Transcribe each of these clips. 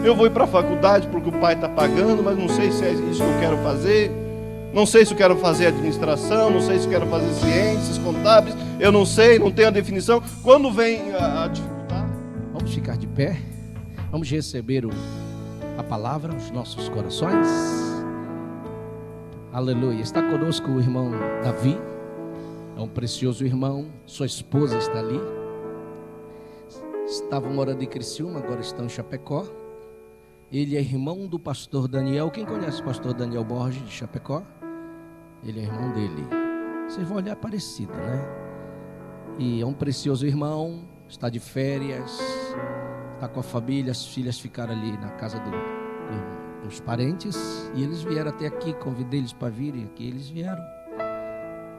Eu vou ir para a faculdade porque o pai está pagando, mas não sei se é isso que eu quero fazer. Não sei se eu quero fazer administração, não sei se eu quero fazer ciências contábeis. Eu não sei, não tenho a definição. Quando vem a dificuldade... Vamos ficar de pé. Vamos receber a palavra aos nossos corações. Aleluia. Está conosco o irmão Davi. É um precioso irmão. Sua esposa está ali. Estavam morando em Criciúma, agora estão em Chapecó. Ele é irmão do pastor Daniel. Quem conhece o pastor Daniel Borges de Chapecó? Ele é irmão dele. Vocês vão olhar parecido, né? E é um precioso irmão. Está de férias. Está com a família. As filhas ficaram ali na casa dos parentes. E eles vieram até aqui. Convidei eles para virem aqui. Eles vieram.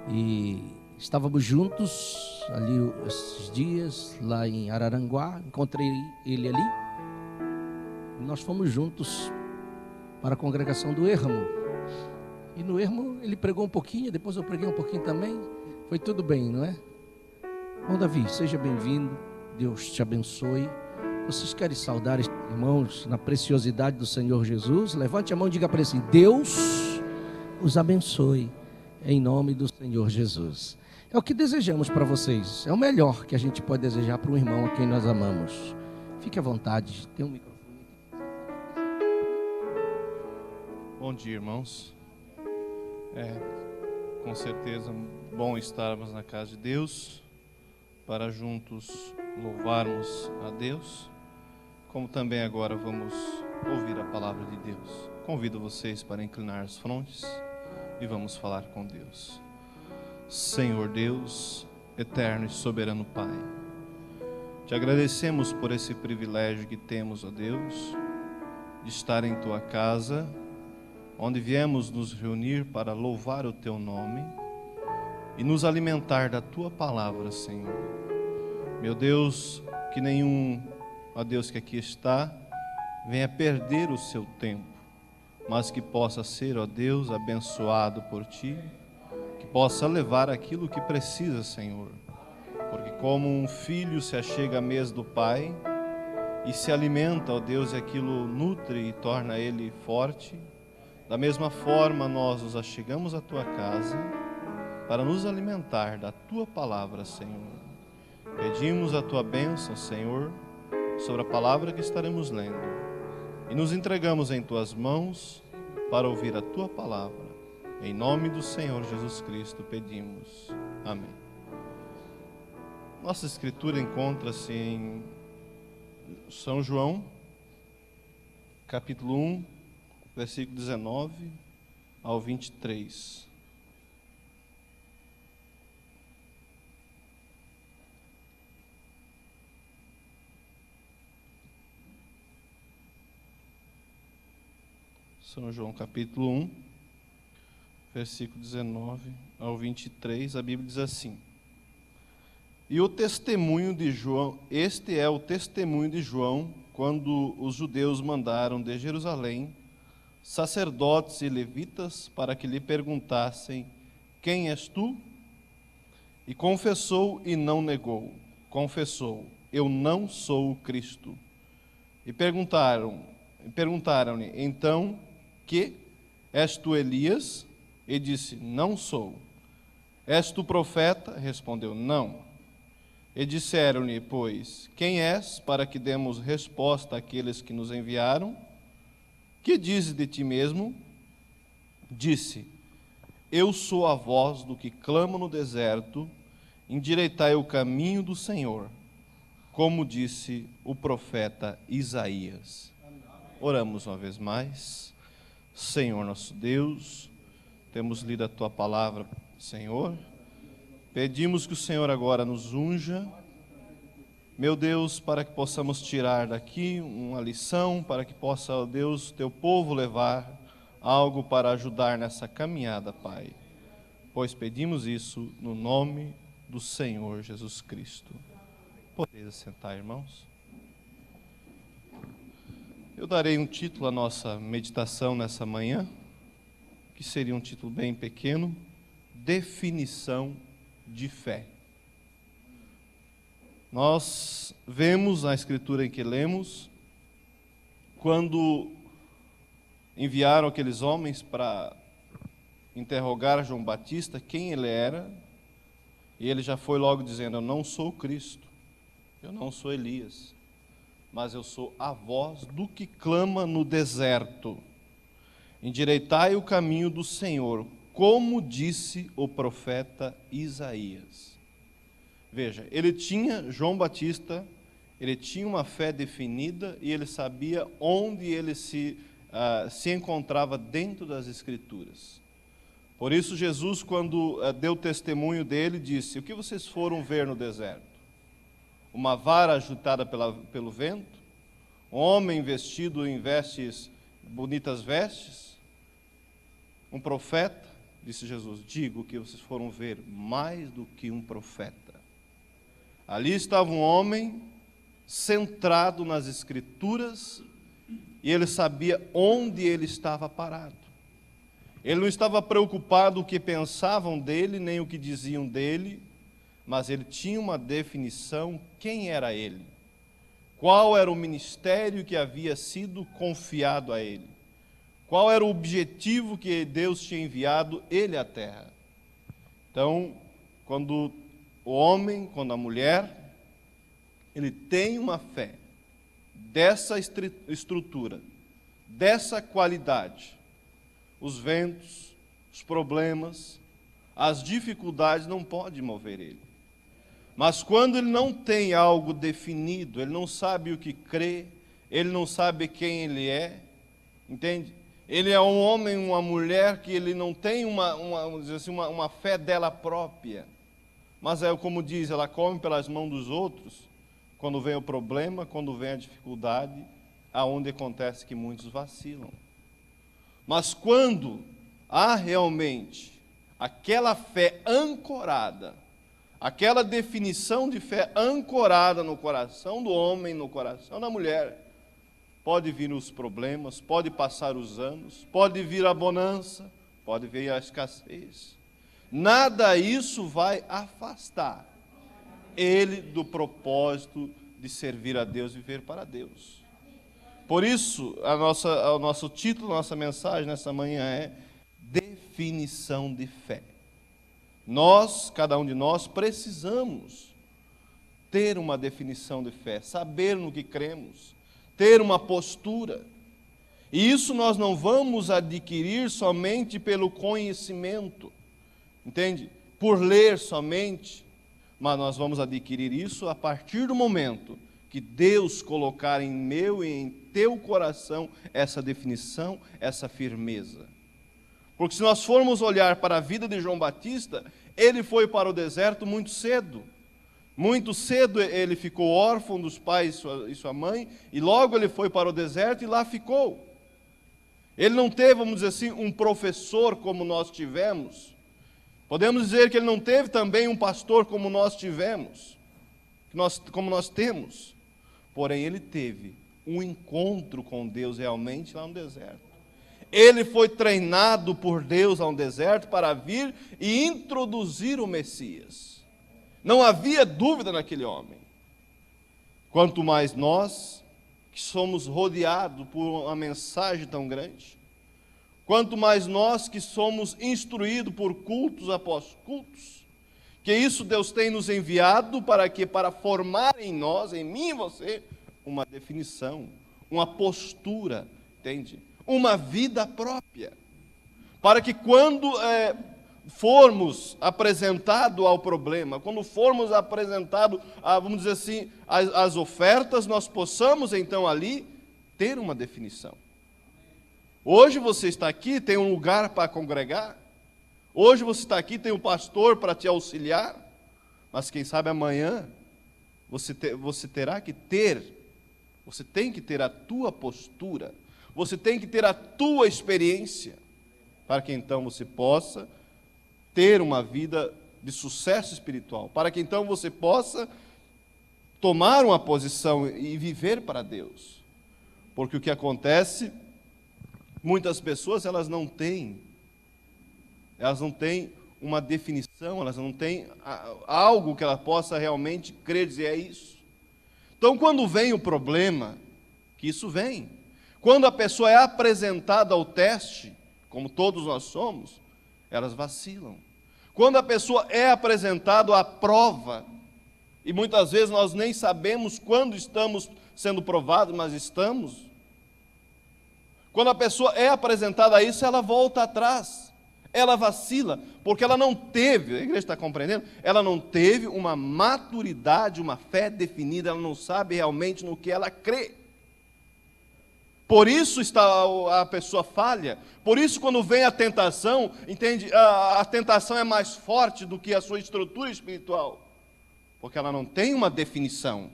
E estávamos juntos ali esses dias, lá em Araranguá. Encontrei ele ali. E nós fomos juntos para a congregação do Ermo. E no Ermo ele pregou um pouquinho, depois eu preguei um pouquinho também. Foi tudo bem, não é? Bom, Davi, seja bem-vindo. Deus te abençoe. Vocês querem saudar estes irmãos na preciosidade do Senhor Jesus? Levante a mão e diga para ele assim: Deus os abençoe em nome do Senhor Jesus. É o que desejamos para vocês. É o melhor que a gente pode desejar para um irmão a quem nós amamos. Fique à vontade. Tem um microfone. Bom dia, irmãos. Com certeza bom estarmos na casa de Deus para juntos louvarmos a Deus, como também agora vamos ouvir a palavra de Deus. Convido vocês para inclinar as frontes e vamos falar com Deus. Senhor Deus, eterno e soberano Pai, te agradecemos por esse privilégio que temos, ó Deus, de estar em Tua casa, onde viemos nos reunir para louvar o Teu nome e nos alimentar da Tua palavra, Senhor. Meu Deus, que nenhum, ó Deus, que aqui está, venha perder o seu tempo, mas que possa ser, ó Deus, abençoado por Ti, que possa levar aquilo que precisa, Senhor. Porque como um filho se achega à mesa do Pai e se alimenta, ó Deus, e aquilo nutre e torna ele forte, da mesma forma nós nos achegamos à Tua casa para nos alimentar da Tua palavra, Senhor. Pedimos a Tua bênção, Senhor, sobre a palavra que estaremos lendo e nos entregamos em Tuas mãos para ouvir a Tua palavra. Em nome do Senhor Jesus Cristo pedimos. Amém. Nossa escritura encontra-se em São João, capítulo 1, versículo 19 ao 23. São João, capítulo 1, versículo 19 ao 23, a Bíblia diz assim: E o testemunho de João, este é o testemunho de João, quando os judeus mandaram de Jerusalém sacerdotes e levitas para que lhe perguntassem: Quem és tu? E confessou e não negou. Confessou: Eu não sou o Cristo. E perguntaram-lhe: Então, que? És tu Elias? E disse: Não sou. És tu profeta? Respondeu: Não. E disseram-lhe, pois: Quem és, para que demos resposta àqueles que nos enviaram? Que dizes de ti mesmo? Disse: Eu sou a voz do que clama no deserto, endireitai o caminho do Senhor, como disse o profeta Isaías. Oramos uma vez mais. Senhor nosso Deus, temos lido a Tua palavra, Senhor. Pedimos que o Senhor agora nos unja, meu Deus, para que possamos tirar daqui uma lição, para que possa, ó Deus, Teu povo levar algo para ajudar nessa caminhada, Pai. Pois pedimos isso no nome do Senhor Jesus Cristo. Podeis assentar, irmãos? Eu darei um título à nossa meditação nessa manhã, que seria um título bem pequeno: Definição de fé. Nós vemos na escritura em que lemos quando enviaram aqueles homens para interrogar João Batista, quem ele era, e ele já foi logo dizendo: eu não sou o Cristo, eu não sou Elias, mas eu sou a voz do que clama no deserto, endireitai o caminho do Senhor, como disse o profeta Isaías. Veja, João Batista, ele tinha uma fé definida e ele sabia onde ele se encontrava dentro das Escrituras. Por isso Jesus, quando deu testemunho dele, disse: o que vocês foram ver no deserto? Uma vara agitada pelo vento? Um homem vestido em bonitas vestes? Um profeta? Disse Jesus: digo que vocês foram ver mais do que um profeta. Ali estava um homem centrado nas Escrituras e ele sabia onde ele estava parado. Ele não estava preocupado com o que pensavam dele, nem o que diziam dele, mas ele tinha uma definição: quem era ele? Qual era o ministério que havia sido confiado a ele? Qual era o objetivo que Deus tinha enviado ele à terra? Então, quando o homem, quando a mulher, ele tem uma fé dessa estrutura, dessa qualidade, os ventos, os problemas, as dificuldades não podem mover ele. Mas quando ele não tem algo definido, ele não sabe o que crê, ele não sabe quem ele é, entende? Ele é um homem, uma mulher que ele não tem uma fé dela própria, mas é como diz, ela come pelas mãos dos outros, quando vem o problema, quando vem a dificuldade, aonde acontece que muitos vacilam. Mas quando há realmente aquela fé ancorada, aquela definição de fé ancorada no coração do homem, no coração da mulher, pode vir os problemas, pode passar os anos, pode vir a bonança, pode vir a escassez. Nada isso vai afastar ele do propósito de servir a Deus e viver para Deus. Por isso, o nosso título, a nossa mensagem nessa manhã é definição de fé. Nós, cada um de nós, precisamos ter uma definição de fé, saber no que cremos, ter uma postura. E isso nós não vamos adquirir somente pelo conhecimento, entende? Por ler somente, mas nós vamos adquirir isso a partir do momento que Deus colocar em meu e em teu coração essa definição, essa firmeza. Porque se nós formos olhar para a vida de João Batista, ele foi para o deserto muito cedo. Muito cedo ele ficou órfão dos pais e sua mãe, e logo ele foi para o deserto e lá ficou. Ele não teve, vamos dizer assim, um professor como nós tivemos. Podemos dizer que ele não teve também um pastor como nós tivemos, como nós temos. Porém, ele teve um encontro com Deus realmente lá no deserto. Ele foi treinado por Deus ao deserto para vir e introduzir o Messias. Não havia dúvida naquele homem. Quanto mais nós, que somos rodeados por uma mensagem tão grande, quanto mais nós que somos instruídos por cultos após cultos, que isso Deus tem nos enviado para quê? Para formar em nós, em mim e você, uma definição, uma postura, entende? Uma vida própria, para que quando formos apresentados ao problema, quando formos apresentados, vamos dizer assim, as ofertas, nós possamos então ali ter uma definição. Hoje você está aqui, tem um lugar para congregar, hoje você está aqui, tem um pastor para te auxiliar, mas quem sabe amanhã você terá que ter, você tem que ter a tua postura, você tem que ter a tua experiência, para que então você possa ter uma vida de sucesso espiritual, para que então você possa tomar uma posição e viver para Deus. Porque o que acontece, muitas pessoas elas não têm uma definição, elas não têm algo que ela possa realmente crer, dizer é isso. Então quando vem o problema, que isso vem, Quando a pessoa é apresentada ao teste, como todos nós somos, elas vacilam. Quando a pessoa é apresentada à prova, e muitas vezes nós nem sabemos quando estamos sendo provados, mas estamos. Quando a pessoa é apresentada a isso, ela volta atrás, ela vacila, porque ela não teve, a igreja está compreendendo? Ela não teve uma maturidade, uma fé definida, ela não sabe realmente no que ela crê. Por isso a pessoa falha, por isso quando vem a tentação, entende? A tentação é mais forte do que a sua estrutura espiritual, porque ela não tem uma definição,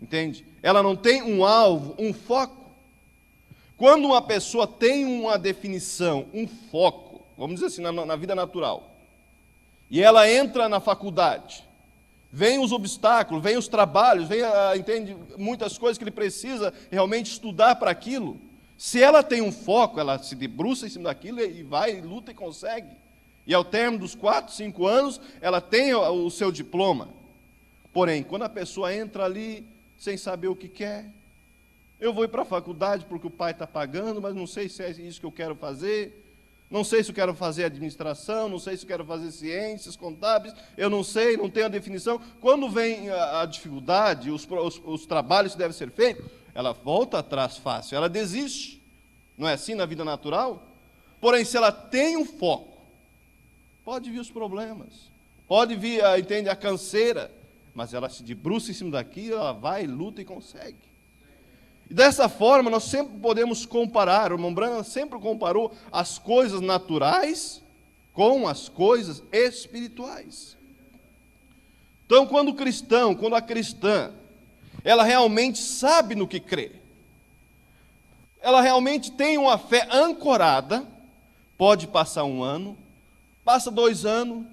entende? Ela não tem um alvo, um foco. Quando uma pessoa tem uma definição, um foco, vamos dizer assim, na vida natural, e ela entra na faculdade, vem os obstáculos, vem os trabalhos, entende, muitas coisas que ele precisa realmente estudar para aquilo. Se ela tem um foco, ela se debruça em cima daquilo e vai, luta e consegue. E ao término dos 4, 5 anos, ela tem o seu diploma. Porém, quando a pessoa entra ali sem saber o que quer, eu vou ir para a faculdade porque o pai está pagando, mas não sei se é isso que eu quero fazer. Não sei se eu quero fazer administração, não sei se eu quero fazer ciências contábeis, eu não sei, não tenho a definição. Quando vem a dificuldade, os trabalhos que devem ser feitos, ela volta atrás fácil, ela desiste. Não é assim na vida natural? Porém, se ela tem um foco, pode vir os problemas, pode vir, a canseira, mas ela se debruça em cima daquilo, ela vai, luta e consegue. E dessa forma, nós sempre podemos comparar, o irmão Branham sempre comparou as coisas naturais com as coisas espirituais. Então, quando a cristã, ela realmente sabe no que crê, ela realmente tem uma fé ancorada, pode passar 1 ano, passa 2 anos,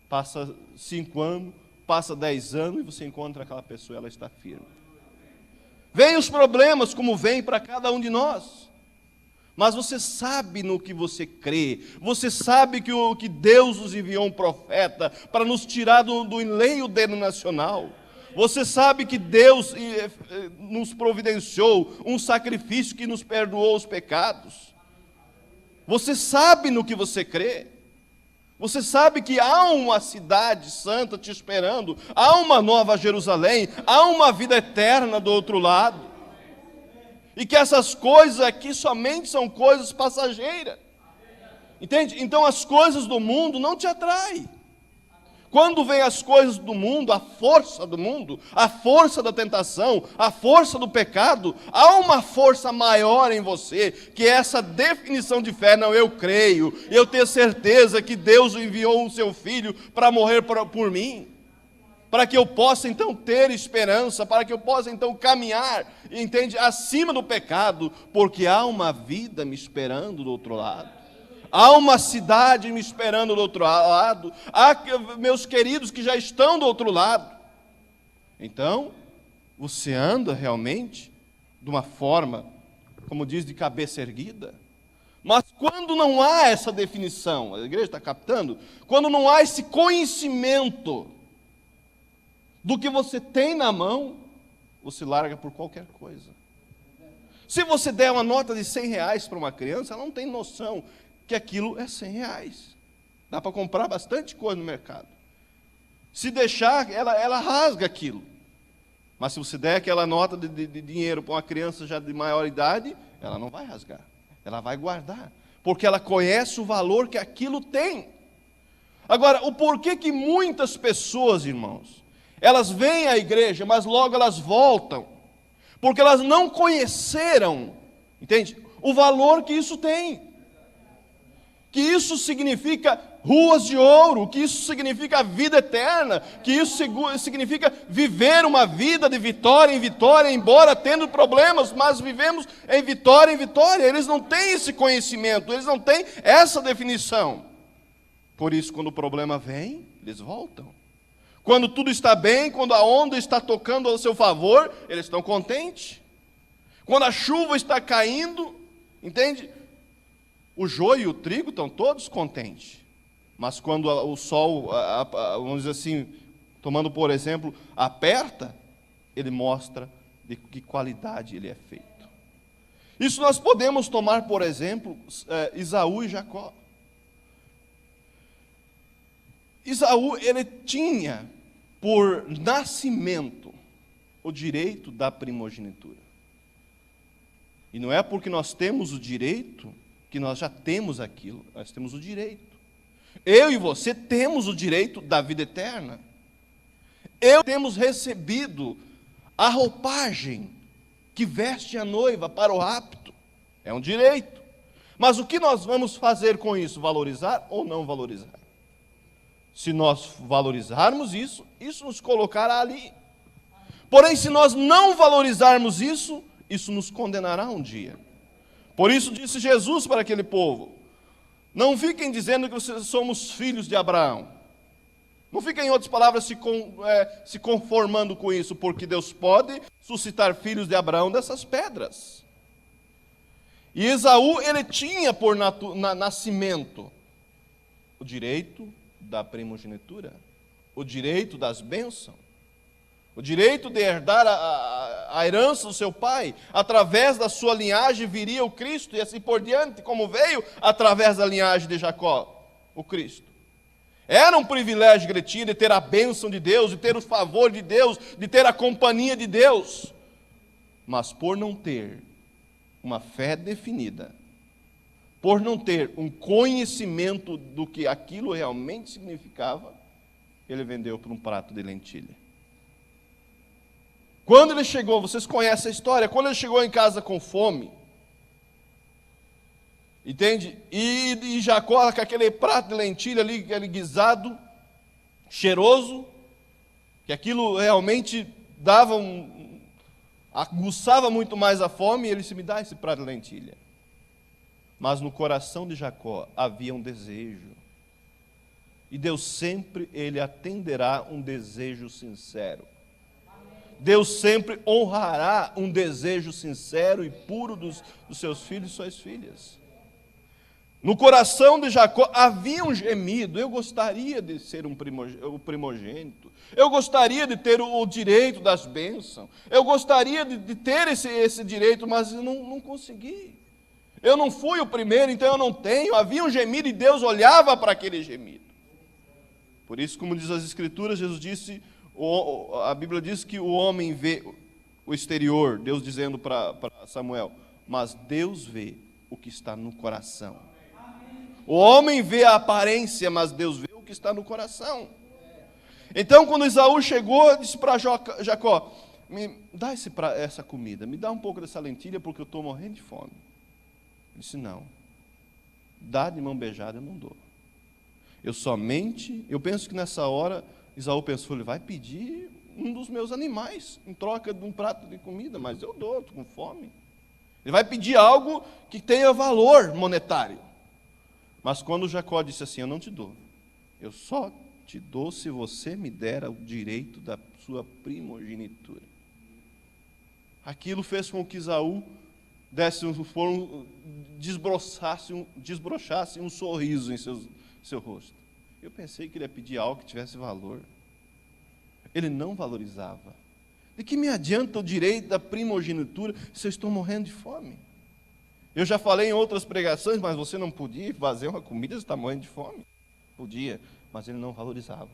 passa 5 anos, passa 10 anos, e você encontra aquela pessoa, ela está firme. Vem os problemas como vem para cada um de nós, mas você sabe no que você crê, você sabe que Deus nos enviou um profeta para nos tirar do enleio denominacional, você sabe que Deus nos providenciou um sacrifício que nos perdoou os pecados, você sabe no que você crê. Você sabe que há uma cidade santa te esperando, há uma nova Jerusalém, há uma vida eterna do outro lado. E que essas coisas aqui somente são coisas passageiras. Entende? Então as coisas do mundo não te atraem. Quando vem as coisas do mundo, a força da tentação, a força do pecado, há uma força maior em você, que é essa definição de fé. Não, eu creio, eu tenho certeza que Deus enviou o seu Filho para morrer por mim, para que eu possa então ter esperança, para que eu possa então caminhar, entende, acima do pecado, porque há uma vida me esperando do outro lado. Há uma cidade me esperando do outro lado. Há meus queridos que já estão do outro lado. Então, você anda realmente de uma forma, como diz, de cabeça erguida. Mas quando não há essa definição, a igreja está captando? Quando não há esse conhecimento do que você tem na mão, você larga por qualquer coisa. Se você der uma nota de R$100 para uma criança, ela não tem noção que aquilo é R$100. Dá para comprar bastante coisa no mercado. Se deixar, ela rasga aquilo. Mas se você der aquela nota de dinheiro para uma criança já de maior idade, ela não vai rasgar. Ela vai guardar. Porque ela conhece o valor que aquilo tem. Agora, o porquê que muitas pessoas, irmãos, elas vêm à igreja, mas logo elas voltam. Porque elas não conheceram, entende? O valor que isso tem. Que isso significa ruas de ouro, que isso significa vida eterna, que isso significa viver uma vida de vitória em vitória, embora tendo problemas, mas vivemos em vitória em vitória. Eles não têm esse conhecimento, eles não têm essa definição. Por isso, quando o problema vem, eles voltam. Quando tudo está bem, quando a onda está tocando ao seu favor, eles estão contentes. Quando a chuva está caindo, entende? O joio e o trigo estão todos contentes. Mas quando o sol, vamos dizer assim, tomando por exemplo, aperta, ele mostra de que qualidade ele é feito. Isso nós podemos tomar, por exemplo, Esaú e Jacó. Esaú, ele tinha por nascimento o direito da primogenitura. E não é porque nós temos o direito que nós já temos aquilo, nós temos o direito. Eu e você temos o direito da vida eterna. Temos recebido a roupagem que veste a noiva para o rapto. É um direito. Mas o que nós vamos fazer com isso? Valorizar ou não valorizar? Se nós valorizarmos isso, isso nos colocará ali. Porém, se nós não valorizarmos isso, isso nos condenará um dia. Por isso disse Jesus para aquele povo: não fiquem dizendo que vocês somos filhos de Abraão. Não fiquem, em outras palavras, se conformando com isso, porque Deus pode suscitar filhos de Abraão dessas pedras. E Esaú, ele tinha por nascimento o direito da primogenitura, o direito das bênçãos, o direito de herdar a herança do seu pai. Através da sua linhagem viria o Cristo, e assim por diante, como veio através da linhagem de Jacó, o Cristo. Era um privilégio que ele tinha de ter a bênção de Deus, de ter o favor de Deus, de ter a companhia de Deus. Mas por não ter uma fé definida, por não ter um conhecimento do que aquilo realmente significava, ele vendeu por um prato de lentilha. Quando ele chegou, vocês conhecem a história, quando ele chegou em casa com fome, entende? E Jacó com aquele prato de lentilha ali, aquele guisado, cheiroso, que aquilo realmente aguçava muito mais a fome, e ele disse: me dá esse prato de lentilha. Mas no coração de Jacó havia um desejo. E Deus sempre, ele atenderá um desejo sincero. Deus sempre honrará um desejo sincero e puro dos seus filhos e suas filhas. No coração de Jacó havia um gemido: eu gostaria de ser o primogênito, eu gostaria de ter o direito das bênçãos, eu gostaria de ter esse direito, mas eu não consegui. Eu não fui o primeiro, então eu não tenho. Havia um gemido e Deus olhava para aquele gemido. Por isso, como diz as Escrituras, Jesus disse, a Bíblia diz que o homem vê o exterior, Deus dizendo para Samuel, mas Deus vê o que está no coração. O homem vê a aparência, mas Deus vê o que está no coração. Então, quando Esaú chegou, disse para Jacó: me dá essa comida, me dá um pouco dessa lentilha, porque eu estou morrendo de fome. Ele disse: não, dá de mão beijada eu não dou. Eu penso que nessa hora, Esaú pensou: ele vai pedir um dos meus animais, em troca de um prato de comida, mas eu dou, estou com fome. Ele vai pedir algo que tenha valor monetário. Mas quando Jacó disse assim: eu não te dou, eu só te dou se você me der o direito da sua primogenitura. Aquilo fez com que Esaú desbrochasse um sorriso em seu rosto. Eu pensei que ele ia pedir algo que tivesse valor. Ele não valorizava. De que me adianta o direito da primogenitura se eu estou morrendo de fome? Eu já falei em outras pregações, mas você não podia fazer uma comida se está morrendo de fome. Podia, mas ele não valorizava.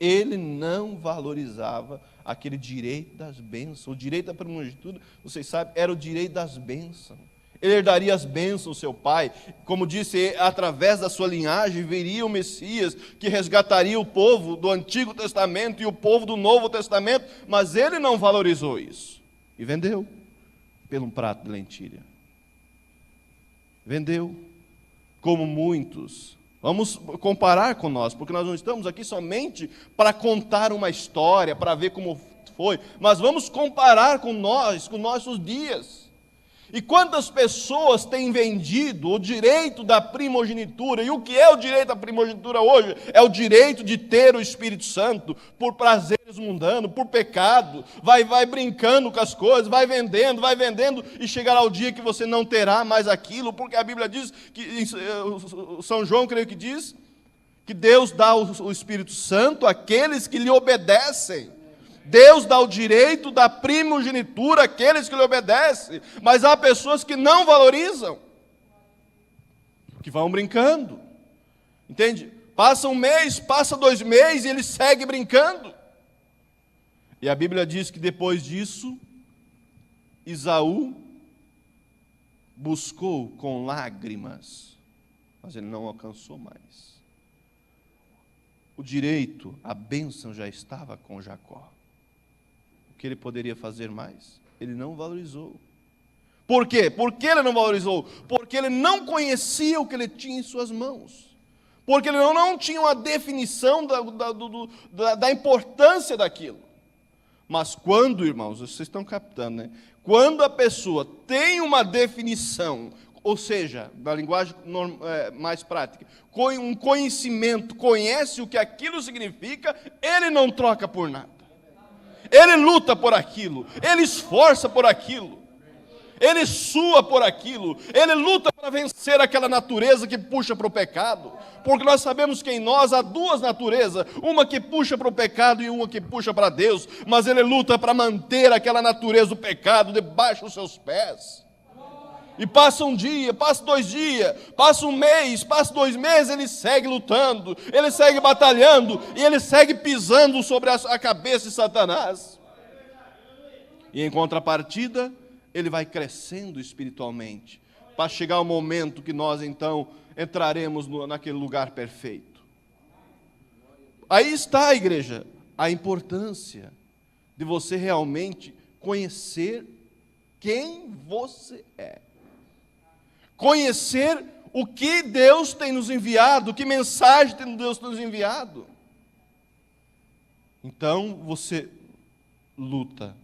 Ele não valorizava aquele direito das bênçãos. O direito da primogenitura, vocês sabem, era o direito das bênçãos. Ele herdaria as bênçãos do seu pai. Como disse, através da sua linhagem viria o Messias, que resgataria o povo do Antigo Testamento e o povo do Novo Testamento, mas ele não valorizou isso. E vendeu por um prato de lentilha. Vendeu, como muitos. Vamos comparar com nós, porque nós não estamos aqui somente para contar uma história, para ver como foi, mas vamos comparar com nossos dias. E quantas pessoas têm vendido o direito da primogenitura? E o que é o direito da primogenitura hoje? É o direito de ter o Espírito Santo por prazeres mundanos, por pecado. Vai brincando com as coisas, vai vendendo, e chegará o dia que você não terá mais aquilo, porque a Bíblia diz, que São João, creio que diz, que Deus dá o Espírito Santo àqueles que lhe obedecem. Deus dá o direito da primogenitura àqueles que lhe obedecem, mas há pessoas que não valorizam, que vão brincando, entende? Passa um mês, passa 2 meses e ele segue brincando. E a Bíblia diz que depois disso, Esaú buscou com lágrimas, mas ele não alcançou mais. O direito, a bênção já estava com Jacó. O que ele poderia fazer mais? Ele não valorizou. Por quê? Por que ele não valorizou? Porque ele não conhecia o que ele tinha em suas mãos. Porque ele não tinha uma definição da importância daquilo. Mas quando, irmãos, vocês estão captando, né? Quando a pessoa tem uma definição, ou seja, da linguagem mais prática, um conhecimento, conhece o que aquilo significa, ele não troca por nada. Ele luta por aquilo, ele esforça por aquilo, ele sua por aquilo, ele luta para vencer aquela natureza que puxa para o pecado, porque nós sabemos que em nós há 2 naturezas, uma que puxa para o pecado e uma que puxa para Deus, mas ele luta para manter aquela natureza do pecado debaixo dos seus pés. E passa um dia, passa 2 dias, passa um mês, passa 2 meses, ele segue lutando, ele segue batalhando, e ele segue pisando sobre a cabeça de Satanás. E em contrapartida, ele vai crescendo espiritualmente, para chegar o momento que nós então entraremos naquele lugar perfeito. Aí está, igreja, a importância de você realmente conhecer quem você é. Conhecer o que Deus tem nos enviado, que mensagem Deus tem nos enviado. Então você luta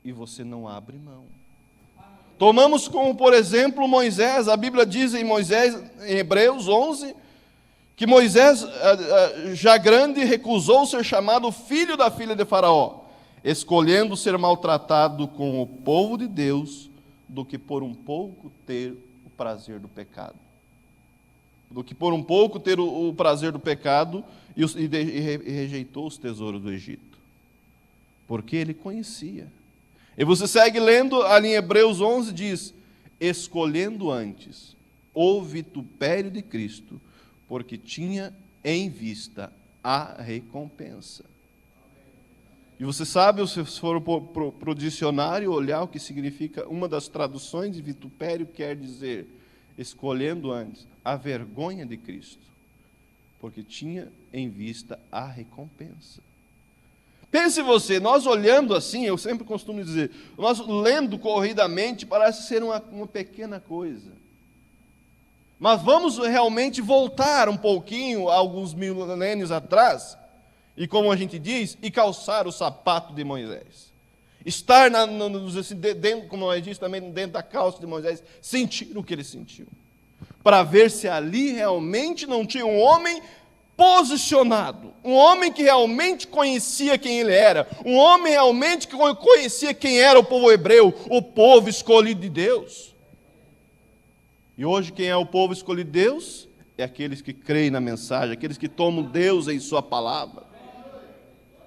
e você não abre mão. Tomamos como, por exemplo, Moisés. A Bíblia diz em Hebreus 11, que Moisés, já grande, recusou ser chamado filho da filha de Faraó, escolhendo ser maltratado com o povo de Deus, do que por um pouco ter o prazer do pecado. Do que por um pouco ter o prazer do pecado e rejeitou os tesouros do Egito. Porque ele conhecia. E você segue lendo ali em Hebreus 11, diz: escolhendo antes o vitupério de Cristo, porque tinha em vista a recompensa. E você sabe, se for para o dicionário olhar o que significa, uma das traduções de vitupério quer dizer, escolhendo antes, a vergonha de Cristo, porque tinha em vista a recompensa. Pense você, nós olhando assim, eu sempre costumo dizer, nós lendo corridamente parece ser uma pequena coisa. Mas vamos realmente voltar um pouquinho, alguns milênios atrás, e como a gente diz, e calçar o sapato de Moisés. Estar, dentro, como eu disse também, dentro da calça de Moisés, sentir o que ele sentiu. Para ver se ali realmente não tinha um homem posicionado, um homem que realmente conhecia quem ele era, um homem realmente que conhecia quem era o povo hebreu, o povo escolhido de Deus. E hoje quem é o povo escolhido de Deus? É aqueles que creem na mensagem, aqueles que tomam Deus em sua palavra.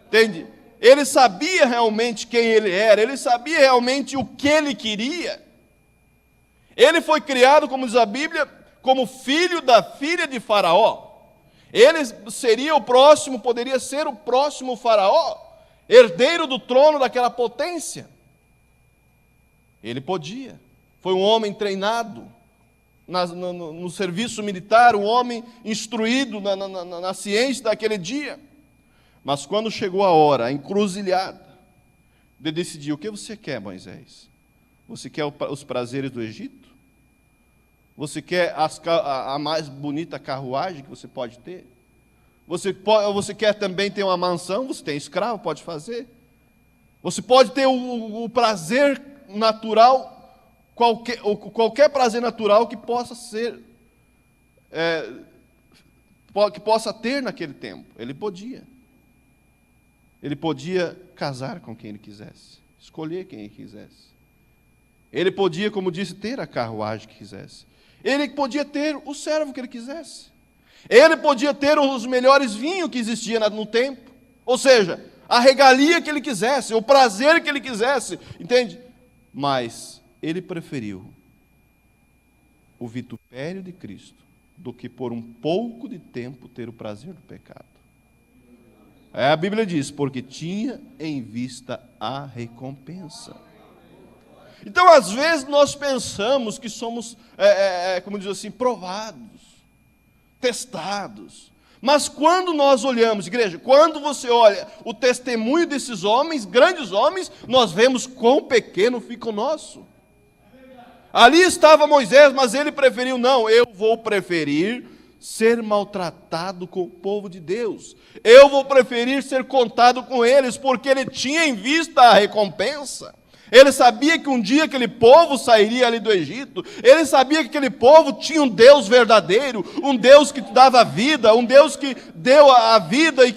Entende? Ele sabia realmente quem ele era, ele sabia realmente o que ele queria. Ele foi criado, como diz a Bíblia, como filho da filha de Faraó. Ele seria o próximo, poderia ser o próximo Faraó, herdeiro do trono daquela potência. Ele podia. Foi um homem treinado no serviço militar, um homem instruído na ciência daquele dia. Mas quando chegou a hora, a encruzilhada, de decidir o que você quer, Moisés? Você quer os prazeres do Egito? Você quer a mais bonita carruagem que você pode ter? Você quer também ter uma mansão? Você tem escravo, pode fazer. Você pode ter o prazer natural, qualquer prazer natural que possa ser, que possa ter naquele tempo. Ele podia. Ele podia casar com quem ele quisesse, escolher quem ele quisesse. Ele podia, como disse, ter a carruagem que quisesse. Ele podia ter o servo que ele quisesse. Ele podia ter os melhores vinhos que existiam no tempo. Ou seja, a regalia que ele quisesse, o prazer que ele quisesse, entende? Mas ele preferiu o vitupério de Cristo do que por um pouco de tempo ter o prazer do pecado. A Bíblia diz, porque tinha em vista a recompensa. Então, às vezes, nós pensamos que somos, como diz assim, provados, testados. Mas quando nós olhamos, igreja, quando você olha o testemunho desses homens, grandes homens, nós vemos quão pequeno fica o nosso. Ali estava Moisés, mas ele preferiu, não, eu vou preferir ser maltratado com o povo de Deus. Eu vou preferir ser contado com eles, porque ele tinha em vista a recompensa. Ele sabia que um dia aquele povo sairia ali do Egito. Ele sabia que aquele povo tinha um Deus verdadeiro, um Deus que dava vida, um Deus que deu a vida e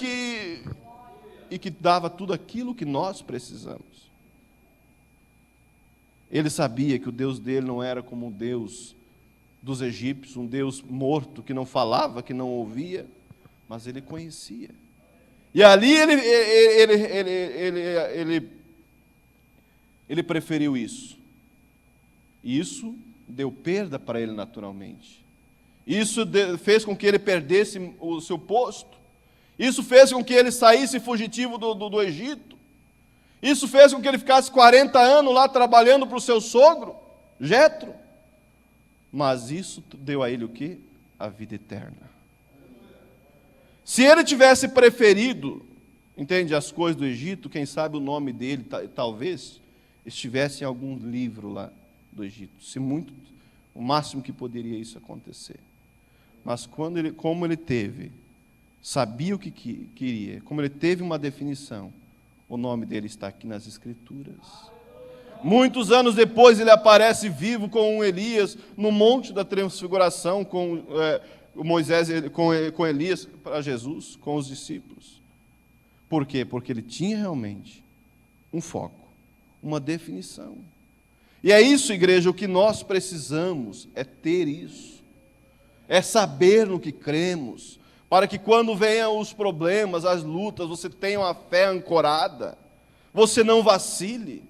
que dava tudo aquilo que nós precisamos. Ele sabia que o Deus dele não era como o Deus dos egípcios, um Deus morto, que não falava, que não ouvia, mas ele conhecia. E ali ele preferiu isso. E isso deu perda para ele naturalmente. Isso fez com que ele perdesse o seu posto. Isso fez com que ele saísse fugitivo do Egito. Isso fez com que ele ficasse 40 anos lá trabalhando para o seu sogro, Jetro. Mas isso deu a ele o quê? A vida eterna. Se ele tivesse preferido, entende, as coisas do Egito, quem sabe o nome dele talvez estivesse em algum livro lá do Egito. O máximo que poderia isso acontecer. Mas como ele sabia o que queria, como ele teve uma definição, o nome dele está aqui nas Escrituras. Muitos anos depois ele aparece vivo com Elias no Monte da Transfiguração, com Moisés, com Elias para Jesus, com os discípulos. Por quê? Porque ele tinha realmente um foco, uma definição. E é isso, igreja, o que nós precisamos é ter isso, é saber no que cremos, para que quando venham os problemas, as lutas, você tenha uma fé ancorada, você não vacile.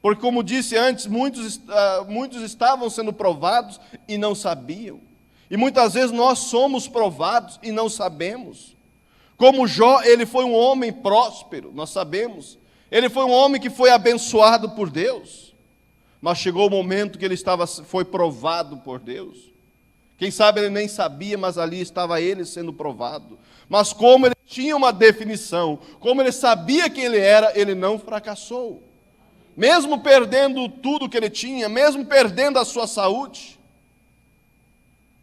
Porque, como disse antes, muitos estavam sendo provados e não sabiam. E muitas vezes nós somos provados e não sabemos. Como Jó, ele foi um homem próspero, nós sabemos. Ele foi um homem que foi abençoado por Deus. Mas chegou o momento que ele foi provado por Deus. Quem sabe ele nem sabia, mas ali estava ele sendo provado. Mas como ele tinha uma definição, como ele sabia quem ele era, ele não fracassou. Mesmo perdendo tudo que ele tinha, mesmo perdendo a sua saúde,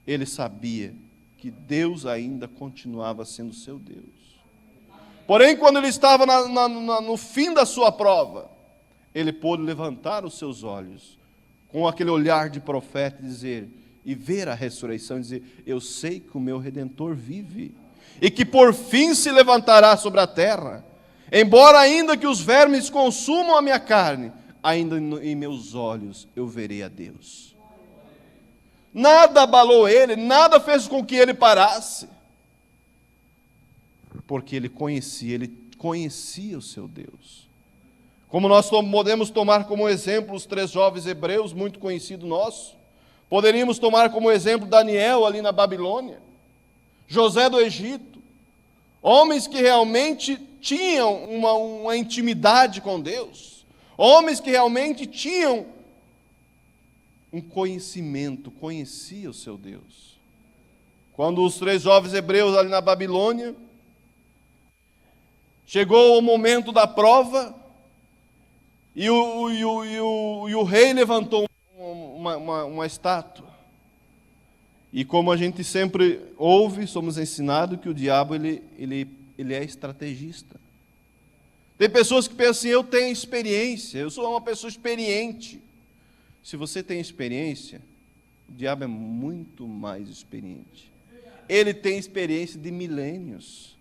ele sabia que Deus ainda continuava sendo seu Deus. Porém, quando ele estava no fim da sua prova, ele pôde levantar os seus olhos, com aquele olhar de profeta, e ver a ressurreição, e dizer, eu sei que o meu Redentor vive, e que por fim se levantará sobre a terra. Embora ainda que os vermes consumam a minha carne, ainda em meus olhos eu verei a Deus. Nada abalou ele, nada fez com que ele parasse. Porque ele conhecia o seu Deus. Como nós podemos tomar como exemplo os 3 jovens hebreus, muito conhecido nosso. Poderíamos tomar como exemplo Daniel ali na Babilônia. José do Egito. Homens que realmente tinham uma intimidade com Deus. Homens que realmente tinham um conhecimento, conheciam o seu Deus. Quando os 3 jovens hebreus ali na Babilônia, chegou o momento da prova, e o rei levantou uma estátua. E como a gente sempre ouve, somos ensinados que o diabo ele é estrategista. Tem pessoas que pensam assim, eu tenho experiência, eu sou uma pessoa experiente. Se você tem experiência, o diabo é muito mais experiente. Ele tem experiência de milênios.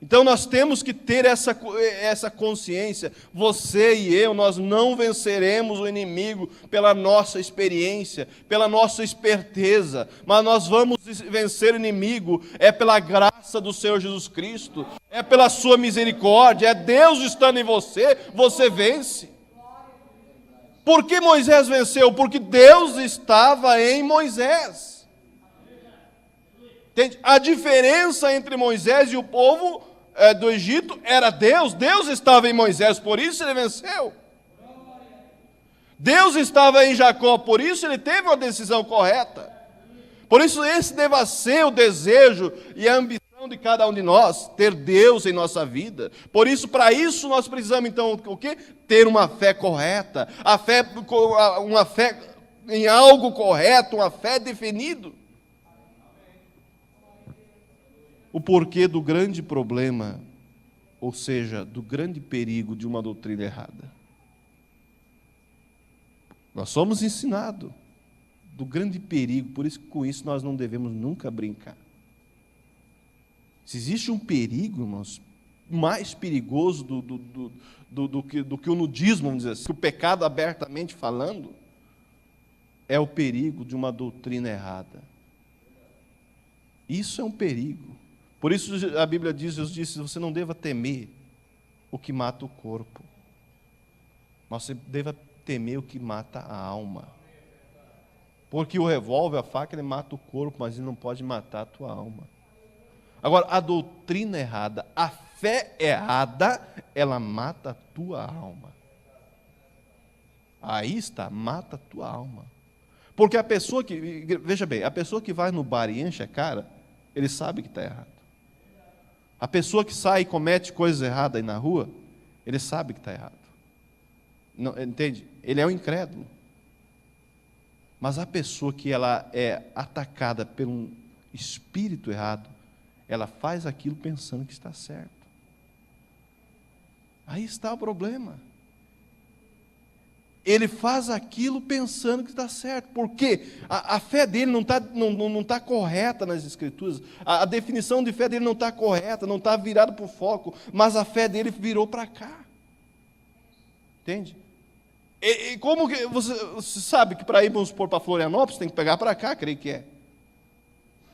Então nós temos que ter essa consciência. Você e eu, nós não venceremos o inimigo pela nossa experiência, pela nossa esperteza, mas nós vamos vencer o inimigo pela graça do Senhor Jesus Cristo, pela sua misericórdia, Deus estando em você, você vence. Por que Moisés venceu? Porque Deus estava em Moisés. Entende? A diferença entre Moisés e o povo do Egito era Deus. Deus estava em Moisés, por isso ele venceu. Deus estava em Jacó, por isso ele teve uma decisão correta. Por isso esse deva ser o desejo e a ambição de cada um de nós, ter Deus em nossa vida. Por isso, para isso nós precisamos então o quê? Ter uma fé correta, uma fé em algo correto, uma fé definida. O porquê do grande problema, ou seja, do grande perigo de uma doutrina errada. Nós somos ensinados do grande perigo, por isso que com isso nós não devemos nunca brincar. Se existe um perigo, irmãos, mais perigoso do que o nudismo, vamos dizer assim, que o pecado abertamente falando, é o perigo de uma doutrina errada. Isso é um perigo. Por isso a Bíblia diz, Jesus disse, você não deva temer o que mata o corpo, mas você deva temer o que mata a alma. Porque o revólver, a faca, ele mata o corpo, mas ele não pode matar a tua alma. Agora, a doutrina errada, a fé errada, ela mata a tua alma. Aí está, mata a tua alma. Porque a pessoa que, veja bem, a pessoa que vai no bar e enche a cara, ele sabe que está errado. A pessoa que sai e comete coisas erradas aí na rua, ele sabe que está errado. Não, entende? Ele é um incrédulo. Mas a pessoa que ela é atacada por um espírito errado, ela faz aquilo pensando que está certo. Aí está o problema. Ele faz aquilo pensando que está certo. Por quê? A fé dele não está correta nas Escrituras. A definição de fé dele não está correta, não está virada para o foco, mas a fé dele virou para cá. Entende? E como que você sabe que para ir, vamos supor, para Florianópolis, tem que pegar para cá, creio que é.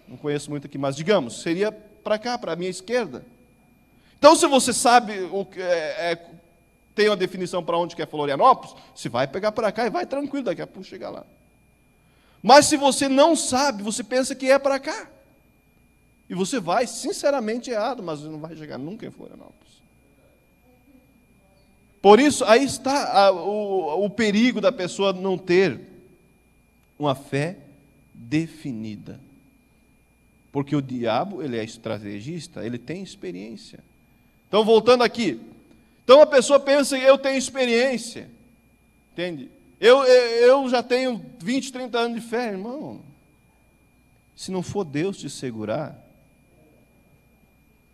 Não conheço muito aqui, mas digamos, seria para cá, para a minha esquerda. Então, se você sabe o que tem uma definição para onde que é Florianópolis, você vai pegar para cá e vai tranquilo, daqui a pouco chegar lá. Mas se você não sabe, você pensa que é para cá. E você vai, sinceramente, errado, mas você não vai chegar nunca em Florianópolis. Por isso, aí está o perigo da pessoa não ter uma fé definida. Porque o diabo, ele é estrategista, ele tem experiência. Então, voltando aqui. Então, a pessoa pensa, eu tenho experiência. Entende? Eu já tenho 20, 30 anos de fé, irmão. Se não for Deus te segurar,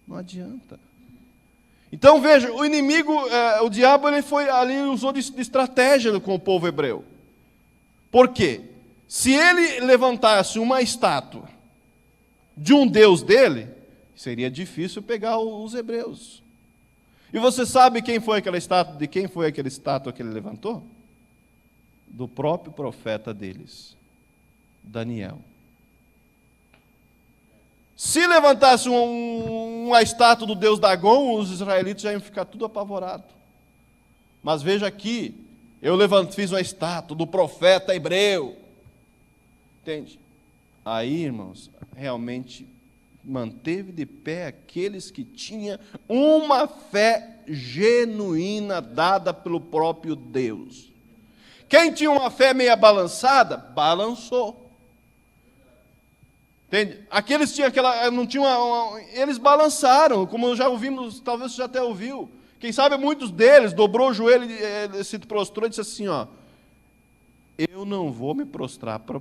não adianta. Então, veja, o inimigo, o diabo, ele foi ali, usou de estratégia com o povo hebreu. Por quê? Se ele levantasse uma estátua de um Deus dele, seria difícil pegar os hebreus. E você sabe quem foi aquela estátua, de quem foi aquela estátua que ele levantou? Do próprio profeta deles, Daniel. Se levantasse uma estátua do deus Dagon, os israelitas já iam ficar tudo apavorados. Mas veja aqui, fiz uma estátua do profeta hebreu. Entende? Aí, irmãos, realmente manteve de pé aqueles que tinham uma fé genuína dada pelo próprio Deus. Quem tinha uma fé meio balançada, balançou. Entende? Aqueles tinham não tinham eles balançaram, como já ouvimos, talvez você já até ouviu. Quem sabe muitos deles dobrou o joelho, se prostrou e disse assim, eu não vou me prostrar para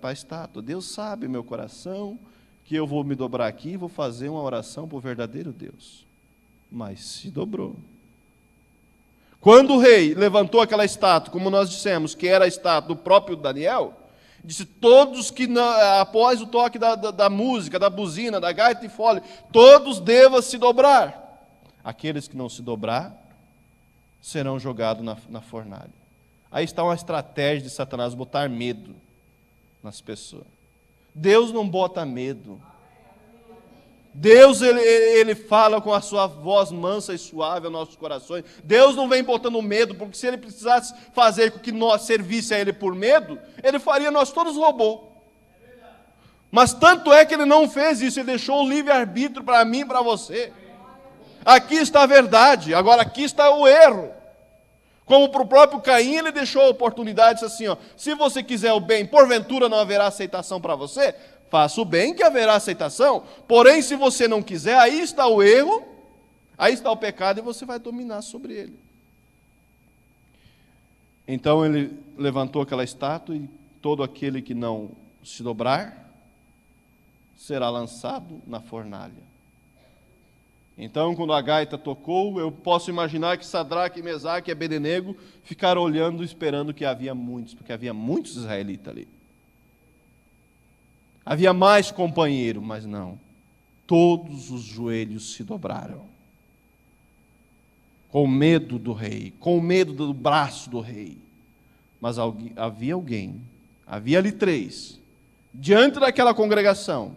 a estátua. Deus sabe meu coração, que eu vou me dobrar aqui e vou fazer uma oração para o verdadeiro Deus. Mas se dobrou. Quando o rei levantou aquela estátua, como nós dissemos, que era a estátua do próprio Daniel, Disse: todos que, após o toque da música, da buzina, da gaita e fole, todos devam se dobrar. Aqueles que não se dobrar, serão jogados na fornalha. Aí está uma estratégia de Satanás, botar medo nas pessoas. Deus não bota medo. Deus, ele fala com a sua voz mansa e suave aos nossos corações. Deus não vem botando medo, porque se Ele precisasse fazer com que nós servisse a Ele por medo, Ele faria nós todos robôs. Mas tanto é que Ele não fez isso, Ele deixou o livre-arbítrio para mim e para você. Aqui está a verdade, agora aqui está o erro. Como para o próprio Caim, ele deixou a oportunidade, disse assim, ó, se você quiser o bem, porventura não haverá aceitação para você, faça o bem que haverá aceitação, porém se você não quiser, aí está o erro, aí está o pecado e você vai dominar sobre ele. Então ele levantou aquela estátua e todo aquele que não se dobrar será lançado na fornalha. Então, quando a gaita tocou, eu posso imaginar que Sadraque, Mesaque e Abednego ficaram olhando, esperando que havia muitos, porque havia muitos israelitas ali. Havia mais companheiro, mas não. Todos os joelhos se dobraram. Com medo do rei, com medo do braço do rei. Mas havia alguém, havia ali 3, diante daquela congregação,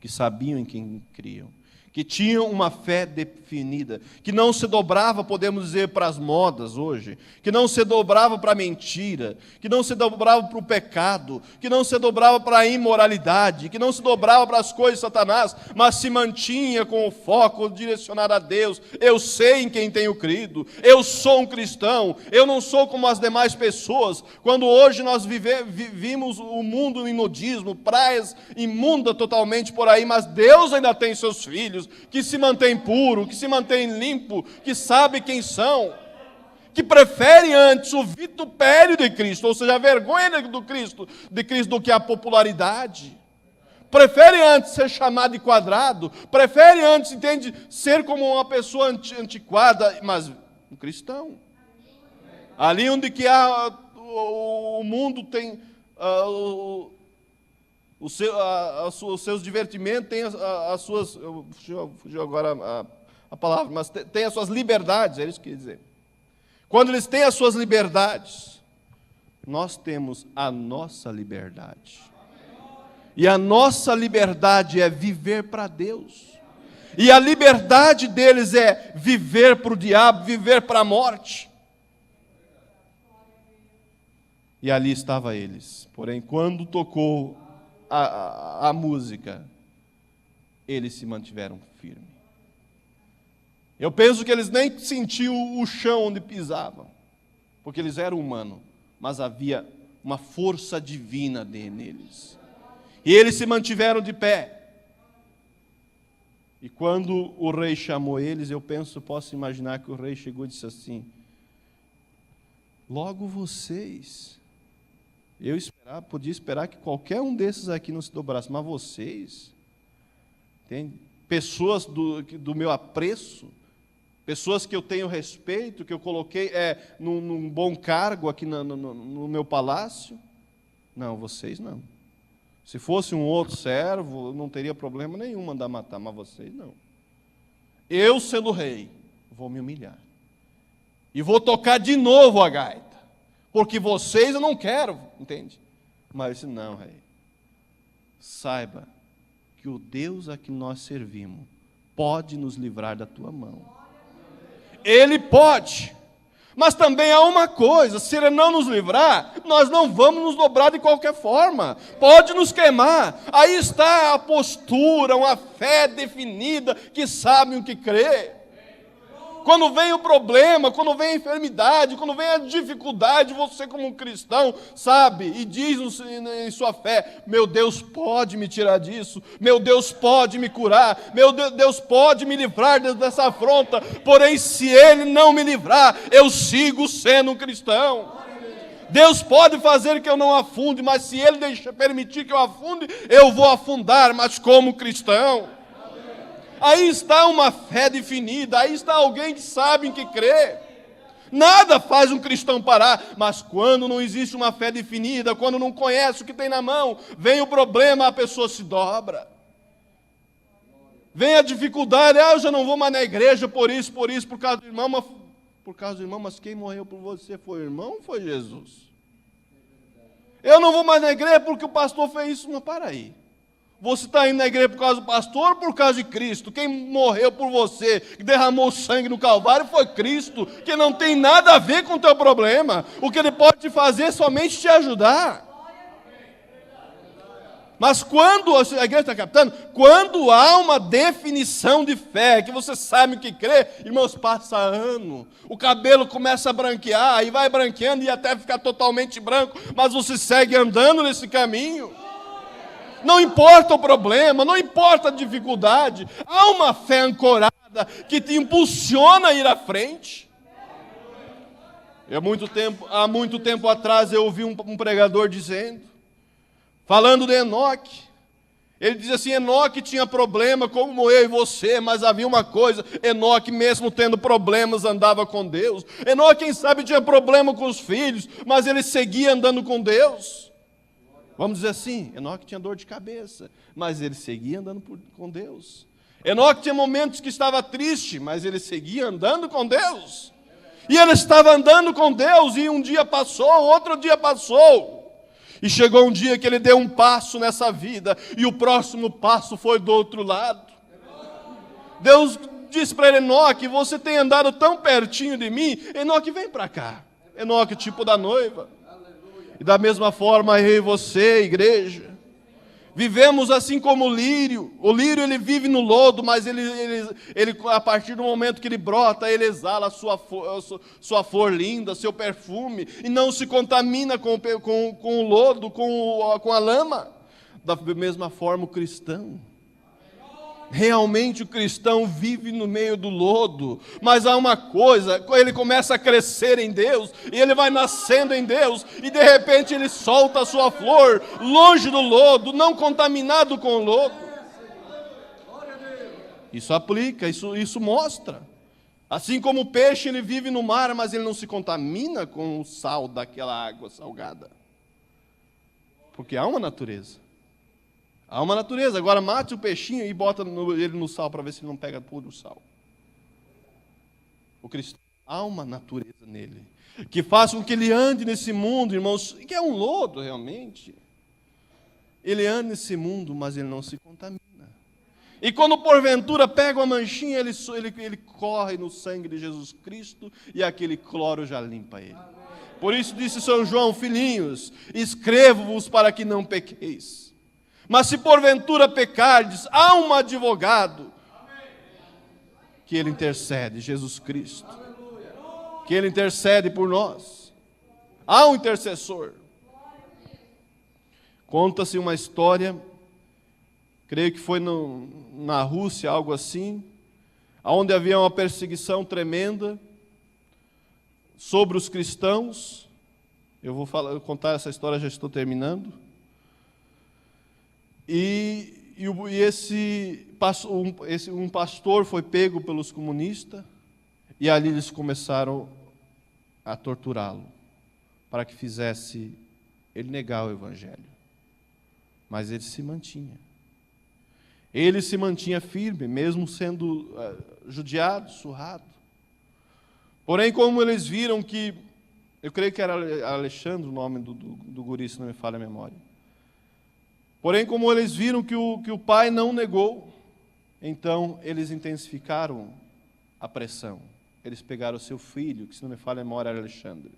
que sabiam em quem criam, que tinham uma fé definida, que não se dobrava, podemos dizer, para as modas hoje, que não se dobrava para a mentira, que não se dobrava para o pecado, que não se dobrava para a imoralidade, que não se dobrava para as coisas de Satanás, mas se mantinha com o foco direcionado a Deus. Eu sei em quem tenho crido, eu sou um cristão, eu não sou como as demais pessoas. Quando hoje nós vivimos o mundo em nudismo, praias imundas totalmente por aí, mas Deus ainda tem seus filhos, que se mantém puro, que se mantém limpo, que sabe quem são, que preferem antes o vitupério de Cristo, ou seja, a vergonha de Cristo do que a popularidade. Prefere antes ser chamado de quadrado, prefere antes, entende, ser como uma pessoa antiquada, mas um cristão. Ali onde que o mundo tem os seus divertimentos, tem as suas, fugiu agora a palavra, mas tem as suas liberdades, é isso que quer dizer. Quando eles têm as suas liberdades, nós temos a nossa liberdade. E a nossa liberdade é viver para Deus. E a liberdade deles é viver para o diabo, viver para a morte. E ali estavam eles. Porém, quando tocou a música, eles se mantiveram firmes. Eu penso que eles nem sentiam o chão onde pisavam, porque eles eram humanos, mas havia uma força divina neles. E eles se mantiveram de pé. E quando o rei chamou eles, eu posso imaginar que o rei chegou e disse assim: logo vocês. Eu podia esperar que qualquer um desses aqui não se dobrasse, mas vocês, entende? Pessoas do meu apreço, pessoas que eu tenho respeito, que eu coloquei num bom cargo aqui no meu palácio. Não, vocês não. Se fosse um outro servo, não teria problema nenhum mandar matar, mas vocês não. Eu, sendo rei, vou me humilhar. E vou tocar de novo a gaita. Porque vocês eu não quero, entende? Mas eu disse: não, rei. Saiba que o Deus a que nós servimos pode nos livrar da tua mão. Ele pode. Mas também há uma coisa: se Ele não nos livrar, nós não vamos nos dobrar de qualquer forma. Pode nos queimar. Aí está a postura, uma fé definida, que sabe o que crê. Quando vem o problema, quando vem a enfermidade, quando vem a dificuldade, você como um cristão sabe e diz em sua fé: meu Deus pode me tirar disso, meu Deus pode me curar, meu Deus pode me livrar dessa afronta, porém se Ele não me livrar, eu sigo sendo um cristão. Deus pode fazer que eu não afunde, mas se Ele permitir que eu afunde, eu vou afundar, mas como cristão. Aí está uma fé definida, aí está alguém que sabe em que crê. Nada faz um cristão parar, mas quando não existe uma fé definida, quando não conhece o que tem na mão, vem o problema, a pessoa se dobra. Vem a dificuldade, eu já não vou mais na igreja por isso, por causa do irmão, mas quem morreu por você foi o irmão ou foi Jesus? Eu não vou mais na igreja porque o pastor fez isso, mas para aí. Você está indo na igreja por causa do pastor ou por causa de Cristo? Quem morreu por você, que derramou sangue no Calvário, foi Cristo, que não tem nada a ver com o teu problema. O que Ele pode te fazer é somente te ajudar. Mas quando, a igreja está captando, quando há uma definição de fé, que você sabe o que crê, irmãos, passa ano, o cabelo começa a branquear, e vai branqueando e até ficar totalmente branco, mas você segue andando nesse caminho. Não importa o problema, não importa a dificuldade, há uma fé ancorada que te impulsiona a ir à frente. Há muito tempo atrás eu ouvi um pregador dizendo, falando de Enoque, ele diz assim, Enoque tinha problema como eu e você, mas havia uma coisa, Enoque mesmo tendo problemas andava com Deus. Enoque quem sabe tinha problema com os filhos, mas ele seguia andando com Deus. Vamos dizer assim, Enoque tinha dor de cabeça, mas ele seguia andando com Deus. Enoque tinha momentos que estava triste, mas ele seguia andando com Deus. E ele estava andando com Deus, e um dia passou, outro dia passou. E chegou um dia que ele deu um passo nessa vida, e o próximo passo foi do outro lado. Deus disse para ele, Enoque, você tem andado tão pertinho de mim, Enoque, vem para cá. Enoque, tipo da noiva. E da mesma forma, eu e você, igreja, vivemos assim como o lírio. O lírio, ele vive no lodo, mas ele a partir do momento que ele brota, ele exala a sua flor linda, seu perfume, e não se contamina com o lodo, com a lama. Da mesma forma, o cristão. Realmente o cristão vive no meio do lodo, mas há uma coisa, ele começa a crescer em Deus, e ele vai nascendo em Deus, e de repente ele solta a sua flor, longe do lodo, não contaminado com o lodo. Isso aplica, isso mostra. Assim como o peixe, ele vive no mar, mas ele não se contamina com o sal daquela água salgada. Porque há uma natureza. Há uma natureza. Agora mate o peixinho e bota ele no sal para ver se ele não pega puro sal. O cristão, há uma natureza nele que faz com que ele ande nesse mundo, irmãos, que é um lodo realmente. Ele anda nesse mundo, mas ele não se contamina. E quando porventura pega uma manchinha, ele corre no sangue de Jesus Cristo e aquele cloro já limpa ele. Por isso disse São João, filhinhos, escrevo-vos para que não pequeis. Mas se porventura pecardes, há um advogado que ele intercede, Jesus Cristo. Que ele intercede por nós. Há um intercessor. Conta-se uma história, creio que foi na Rússia, algo assim, onde havia uma perseguição tremenda sobre os cristãos. Eu vou contar essa história, já estou terminando. Um pastor foi pego pelos comunistas, e ali eles começaram a torturá-lo, para que fizesse ele negar o evangelho. Mas ele se mantinha. Ele se mantinha firme, mesmo sendo judiado, surrado. Porém, como eles viram que, eu creio que era Alexandre o nome do guri, se não me falha a memória. Porém, como eles viram que o pai não negou, então eles intensificaram a pressão. Eles pegaram o seu filho, que se não me falha a memória era Alexandre.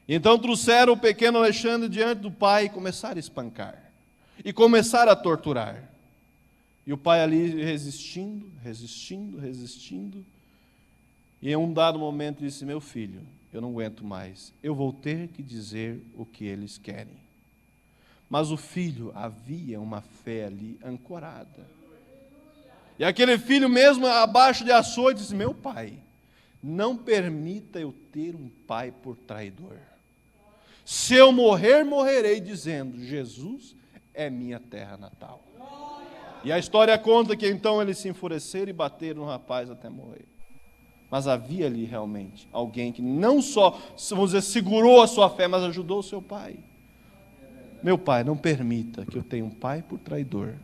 E então trouxeram o pequeno Alexandre diante do pai e começaram a espancar. E começaram a torturar. E o pai ali resistindo. E em um dado momento disse, meu filho, eu não aguento mais. Eu vou ter que dizer o que eles querem. Mas o filho, havia uma fé ali ancorada. E aquele filho mesmo abaixo de açoite disse, meu pai, não permita eu ter um pai por traidor. Se eu morrer, morrerei dizendo, Jesus é minha terra natal. E a história conta que então eles se enfureceram e bateram no rapaz até morrer. Mas havia ali realmente alguém que não só, vamos dizer, segurou a sua fé, mas ajudou o seu pai. Meu pai, não permita que eu tenha um pai por traidor.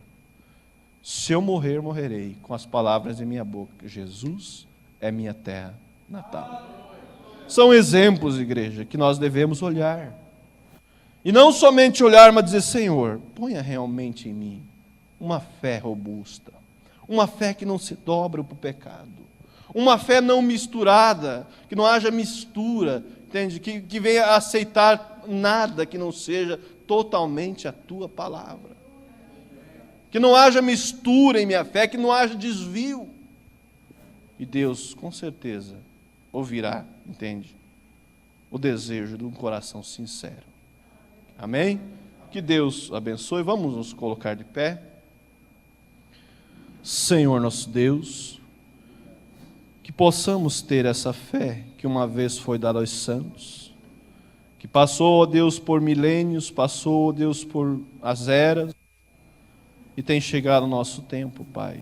Se eu morrer, morrerei com as palavras em minha boca. Jesus é minha terra natal. São exemplos, igreja, que nós devemos olhar. E não somente olhar, mas dizer, Senhor, ponha realmente em mim uma fé robusta. Uma fé que não se dobra para o pecado. Uma fé não misturada, que não haja mistura, entende? Que venha a aceitar nada que não seja totalmente a tua palavra. Que não haja mistura em minha fé, que não haja desvio. E Deus, com certeza, ouvirá, entende? O desejo de um coração sincero. Amém? Que Deus abençoe. Vamos nos colocar de pé. Senhor nosso Deus, que possamos ter essa fé que uma vez foi dada aos santos, que passou, ó Deus, por milênios, passou, ó Deus, por as eras, e tem chegado o nosso tempo, Pai.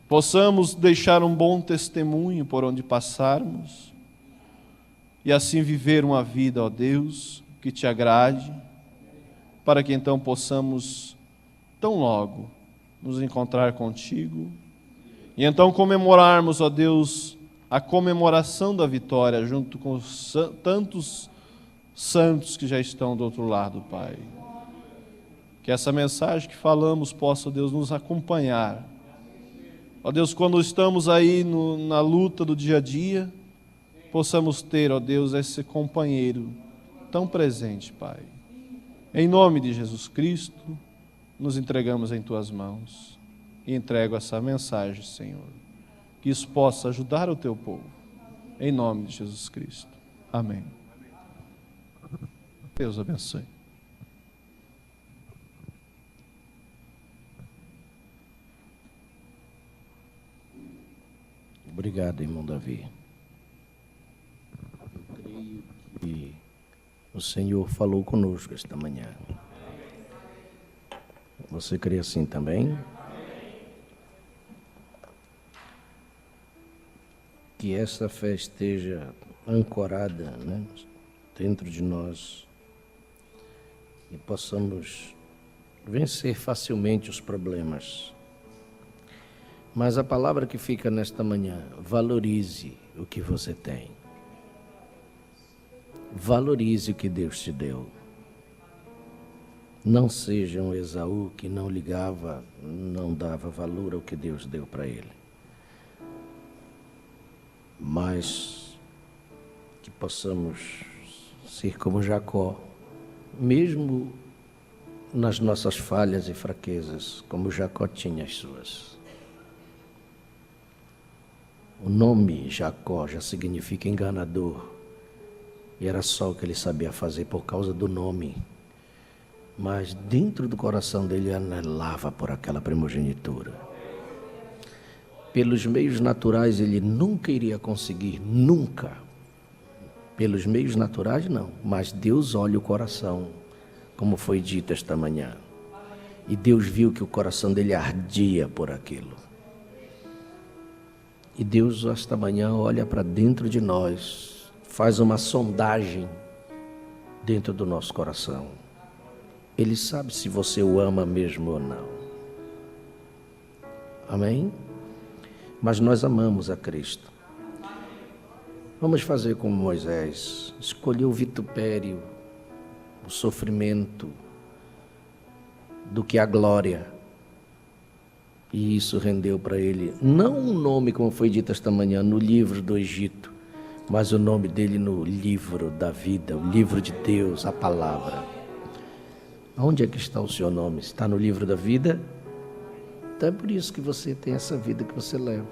Possamos deixar um bom testemunho por onde passarmos, e assim viver uma vida, ó Deus, que te agrade, para que então possamos, tão logo, nos encontrar contigo, e então comemorarmos, ó Deus, a comemoração da vitória, junto com tantos santos que já estão do outro lado, Pai. Que essa mensagem que falamos possa, ó Deus, nos acompanhar. Ó Deus, quando estamos aí na luta do dia a dia, possamos ter, ó Deus, esse companheiro tão presente, Pai. Em nome de Jesus Cristo, nos entregamos em Tuas mãos e entrego essa mensagem, Senhor. Que isso possa ajudar o Teu povo. Em nome de Jesus Cristo. Amém. Deus abençoe. Obrigado, irmão Davi. Eu creio que o Senhor falou conosco esta manhã. Você crê assim também? Que essa fé esteja ancorada, né, dentro de nós e possamos vencer facilmente os problemas. Mas a palavra que fica nesta manhã, valorize o que você tem. Valorize o que Deus te deu. Não seja um Esaú que não ligava, não dava valor ao que Deus deu para ele. Mas que possamos ser como Jacó, mesmo nas nossas falhas e fraquezas, como Jacó tinha as suas. O nome Jacó já significa enganador, e era só o que ele sabia fazer por causa do nome. Mas dentro do coração dele anelava por aquela primogenitura. Pelos meios naturais ele nunca iria conseguir, nunca. Pelos meios naturais não, mas Deus olha o coração, como foi dito esta manhã. E Deus viu que o coração dele ardia por aquilo. E Deus esta manhã olha para dentro de nós, faz uma sondagem dentro do nosso coração. Ele sabe se você o ama mesmo ou não. Amém? Mas nós amamos a Cristo. Vamos fazer como Moisés, escolheu o vitupério, o sofrimento, do que a glória. E isso rendeu para ele, não um nome como foi dito esta manhã, no livro do Egito, mas o nome dele no livro da vida, o livro de Deus, a palavra. Onde é que está o seu nome? Está no livro da vida? Então é por isso que você tem essa vida que você leva.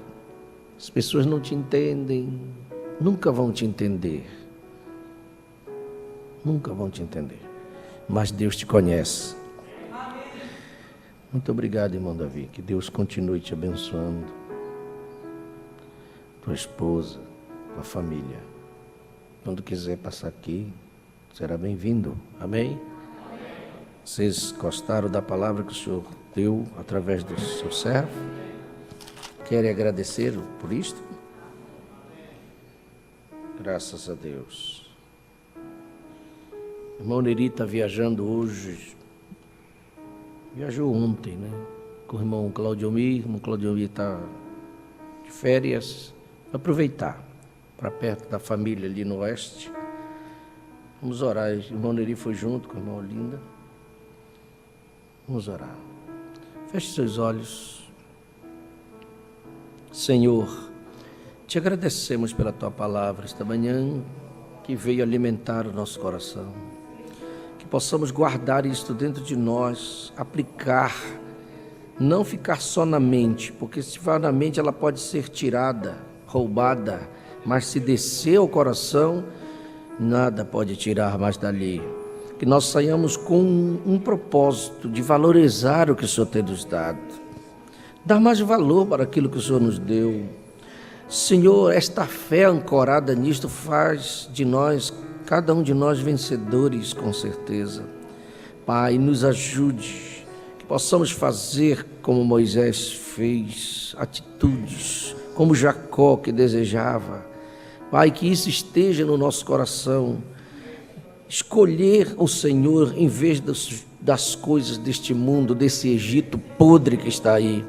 As pessoas não te entendem, nunca vão te entender. Nunca vão te entender. Mas Deus te conhece. Muito obrigado, irmão Davi. Que Deus continue te abençoando. Tua esposa, tua família. Quando quiser passar aqui, será bem-vindo. Amém? Vocês gostaram da palavra que o Senhor deu através do seu servo? Querem agradecer por isto? Graças a Deus. O irmão Neri está viajando hoje. Viajou ontem, né? Com o irmão Claudiomir. O irmão Claudiomir está de férias. Vou aproveitar para perto da família ali no oeste. Vamos orar. O irmão Neri foi junto com a irmã Olinda. Vamos orar. Feche seus olhos. Senhor, te agradecemos pela tua palavra esta manhã, que veio alimentar o nosso coração. Que possamos guardar isto dentro de nós, aplicar, não ficar só na mente, porque se for na mente ela pode ser tirada, roubada, mas se descer ao coração, nada pode tirar mais dali. Que nós saiamos com um propósito de valorizar o que o Senhor tem nos dado, dar mais valor para aquilo que o Senhor nos deu. Senhor, esta fé ancorada nisto faz de nós, cada um de nós, vencedores, com certeza. Pai, nos ajude, que possamos fazer como Moisés fez, atitudes, como Jacó que desejava. Pai, que isso esteja no nosso coração. Escolher o Senhor em vez das coisas deste mundo, desse Egito podre que está aí.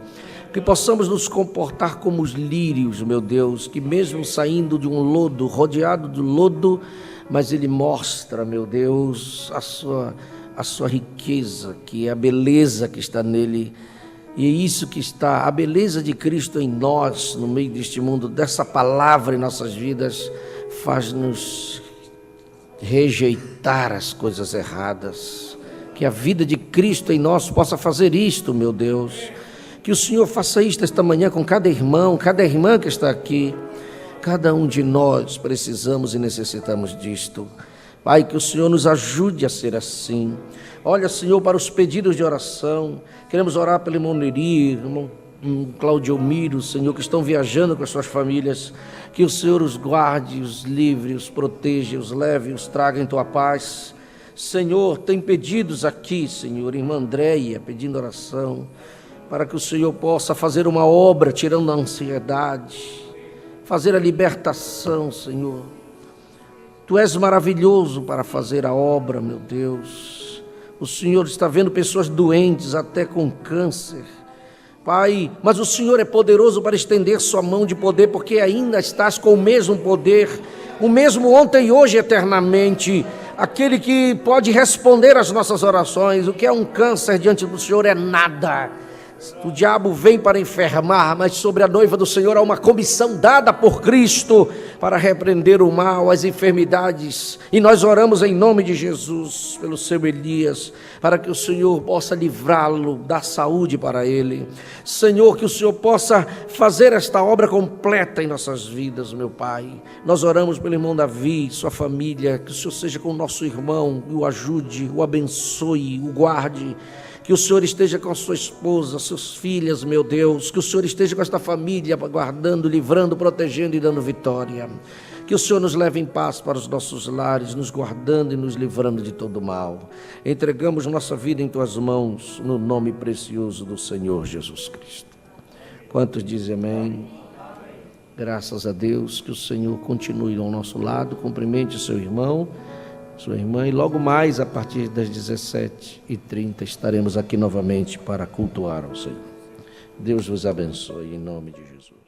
Que possamos nos comportar como os lírios, meu Deus, que mesmo saindo de um lodo, rodeado de lodo, mas ele mostra, meu Deus, a sua riqueza, que é a beleza que está nele. E é isso que está, a beleza de Cristo em nós, no meio deste mundo, dessa palavra em nossas vidas, faz-nos rejeitar as coisas erradas. Que a vida de Cristo em nós possa fazer isto, meu Deus. Que o Senhor faça isto esta manhã com cada irmão, cada irmã que está aqui. Cada um de nós precisamos e necessitamos disto. Pai, que o Senhor nos ajude a ser assim. Olha, Senhor, para os pedidos de oração. Queremos orar pelo irmão Neri, irmão Claudiomiro, Senhor, que estão viajando com as suas famílias. Que o Senhor os guarde, os livre, os proteja, os leve, os traga em tua paz. Senhor, tem pedidos aqui, Senhor, irmã Andréia pedindo oração, para que o Senhor possa fazer uma obra, tirando a ansiedade, fazer a libertação, Senhor. Tu és maravilhoso para fazer a obra, meu Deus. O Senhor está vendo pessoas doentes, até com câncer. Pai, mas o Senhor é poderoso para estender sua mão de poder, porque ainda estás com o mesmo poder, o mesmo ontem e hoje eternamente. Aquele que pode responder às nossas orações. O que é um câncer diante do Senhor é nada. O diabo vem para enfermar, mas sobre a noiva do Senhor há uma comissão dada por Cristo para repreender o mal, as enfermidades. E nós oramos em nome de Jesus, pelo seu Elias, para que o Senhor possa livrá-lo, dar saúde para ele. Senhor, que o Senhor possa fazer esta obra completa em nossas vidas, meu Pai. Nós oramos pelo irmão Davi, sua família, que o Senhor seja com o nosso irmão, e o ajude, o abençoe, o guarde. Que o Senhor esteja com a sua esposa, suas filhas, meu Deus. Que o Senhor esteja com esta família, guardando, livrando, protegendo e dando vitória. Que o Senhor nos leve em paz para os nossos lares, nos guardando e nos livrando de todo mal. Entregamos nossa vida em tuas mãos, no nome precioso do Senhor Jesus Cristo. Quantos dizem amém? Graças a Deus, que o Senhor continue ao nosso lado, cumprimente o seu irmão, sua irmã, e logo mais, a partir das 17h30, estaremos aqui novamente para cultuar ao Senhor. Deus vos abençoe, em nome de Jesus.